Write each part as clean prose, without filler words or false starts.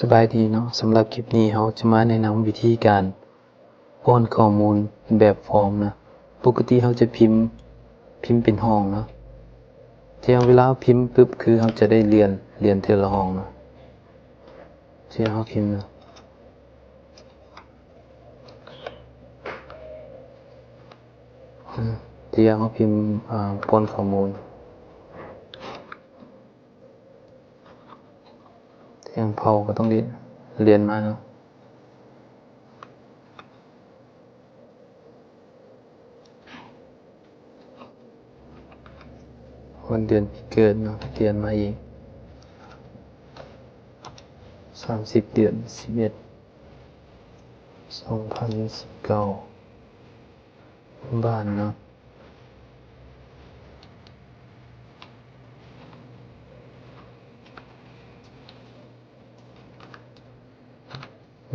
สบายดีเนาะสำหรับคลิปนี้เราจะมาแนะนำวิธีการป้อนข้อมูลแบบฟอร์มนะปกติเราจะพิมพ์เป็นห้องเนาะที่เวลาพิมพ์ปุ๊บคือเราจะได้เรียนเทละห้องนะที่เราพิมพ์นะที่เราพิมพ์ป้อนข้อมูลที่เผาก็ต้องเรียนมาเนาะวันเดือนปีเกิดเนาะเรียนมาเอง30 เดือน 11 2019บ้านเนาะ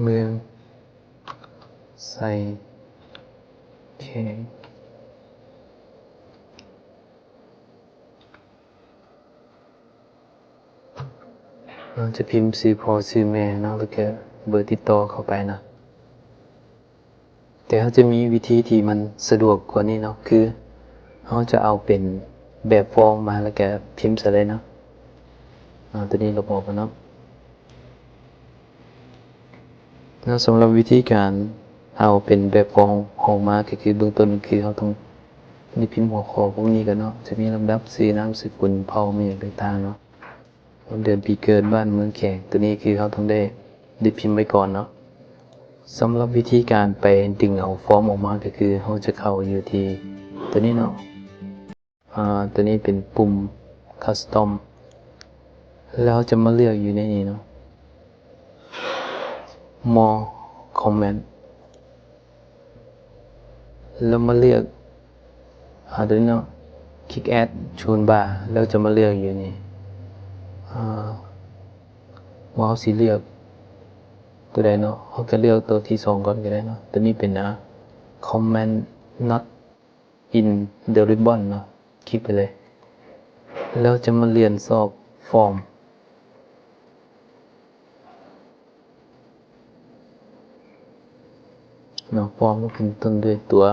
เมืองใส่แข็งเราจะพิมพ์ชื่อพ่อชื่อแม่เนาะแล้วก็เบอร์ติดต่อเข้าไปนะแต่เขาจะมีวิธีที่มันสะดวกกว่านี้เนาะคือเขาจะเอาเป็นแบบฟอร์มมาแล้วก็พิมพ์ใส่เลยเนาะตัวนี้เราบอกกันเนาะแล้วสำหรับวิธีการเอาเป็นแบบฟอร์มออกมาก็คือเบื้องต้นคือเขาต้องนี่พิมพ์หัวข้อพวกนี้กันเนาะจะมีลำดับชื่อนามสกุลเผ่าเมียต่างๆเนาะวันเดือนปีเกิดบ้านเมืองแขกตัวนี้คือเขาต้องได้พิมพ์ไว้ก่อนเนาะสำหรับวิธีการไปดึงเอาฟอร์มออกมาก็คือเขาจะเข้าอยู่ที่ตัวนี้เนาะตัวนี้เป็นปุ่ม Custom แล้วจะมาเลือกอยู่ในนี้เนาะ More Comment แล้วมาเลือกตัวนี้เนาะ Click Add ชูนบาร์แล้วจะมาเลือกอยู่นี่ว่าเขาสิเลือกตัวใดเนาะเขาจะเลือกตัวที่2ก่อนก็ได้เนาะตัวนี้เป็นComment Not in the Ribbon เนาะคลิกไปเลยแล้วจะมาเรียนสอบฟอร์มเนาะฟอร์มก็ขึ้นต้นด้วยตัว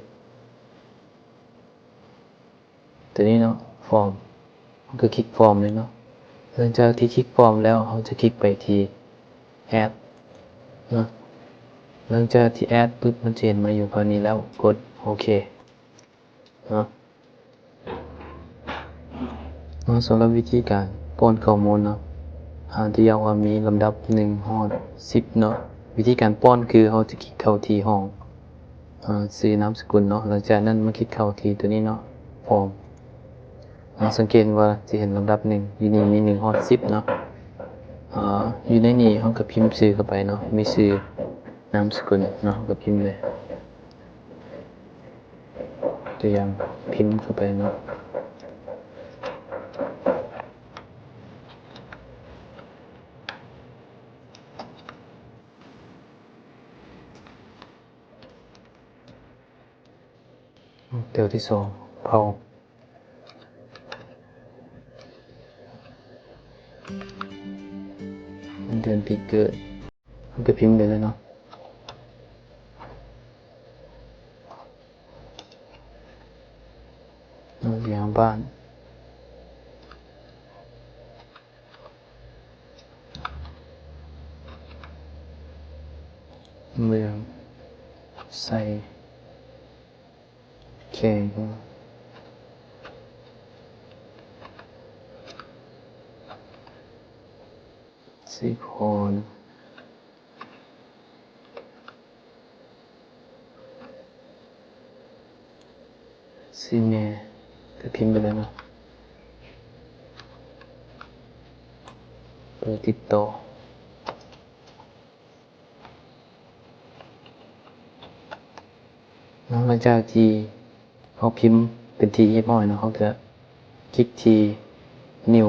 F ตัวนี้เนาะฟอร์มก็คลิกฟอร์มเลยเนาะหลังจากที่คลิกฟอร์มแล้วเขาจะคลิกไปที่ Add เนาะหลังจากที่ Add ปุ๊บมันจะเห็นมาอยู่พอนี้แล้วกดโอเคเนาะสำหรับวิธีการป้อนข้อมูลเนาะที่ยาวว่ามีลำดับ1ฮอด10เนาะวิธีการป้อนคือเขาจะคลิกเข้าที่ห้องชื่อนามสกุลเนาะหลังจากนั้นมาคลิกเข้าที่ตัวนี้เนาะฟอร์มสังเกตว่าจะเห็นลำดับ1อยู่นี่มี1ฮอด10เนาะอยู่ในนี้เขาก็พิมพ์ชื่อเข้าไปเนาะมีชื่อนามสกุลเนาะก็พิมพ์เลยตัวอย่างพิมพ์เข้าไปเนาะเดี๋ยวที่2เผาเดือนปีเกิดมันก็พิมพ์เลยเนาะอย่างบ้านเมืองใส่แข็งสิโคนซีเมก็พิมพ์ไปเลยเนาะเบอร์ติดต่อหลังจากที่เขาพิมพ์เป็นทีเรียบร้อยเนาะเขาจะคลิกที่นิ้ว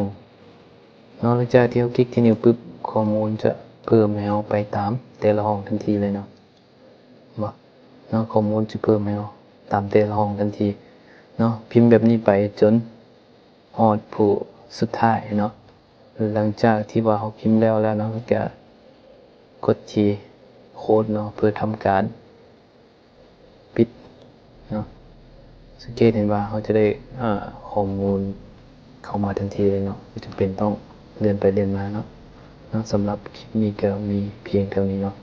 หลังจากที่เขาคลิกที่นิ้วปุ๊บข้อมูลจะเพิ่มให้เราไปตามแต่ละห้องทันทีเลยเนาะข้อมูลจะเพิ่มให้เราตามแต่ละห้องทันทีเนาะพิมพ์แบบนี้ไปจนฮอดผู้สุดท้ายเนาะ หลังจากที่ว่าเราพิมพ์แล้วเนาะก็กดที่โค้ดเนาะเพื่อทำการปิดเนาะสังเกตเห็นว่าเราจะได้ข้อมูลเข้ามาทันทีเลยเนาะไม่จำเป็นต้องเลื่อนไปเลื่อนมาเนาะสำหรับคลิปนี้ก็มีเพียงเท่านี้เนาะ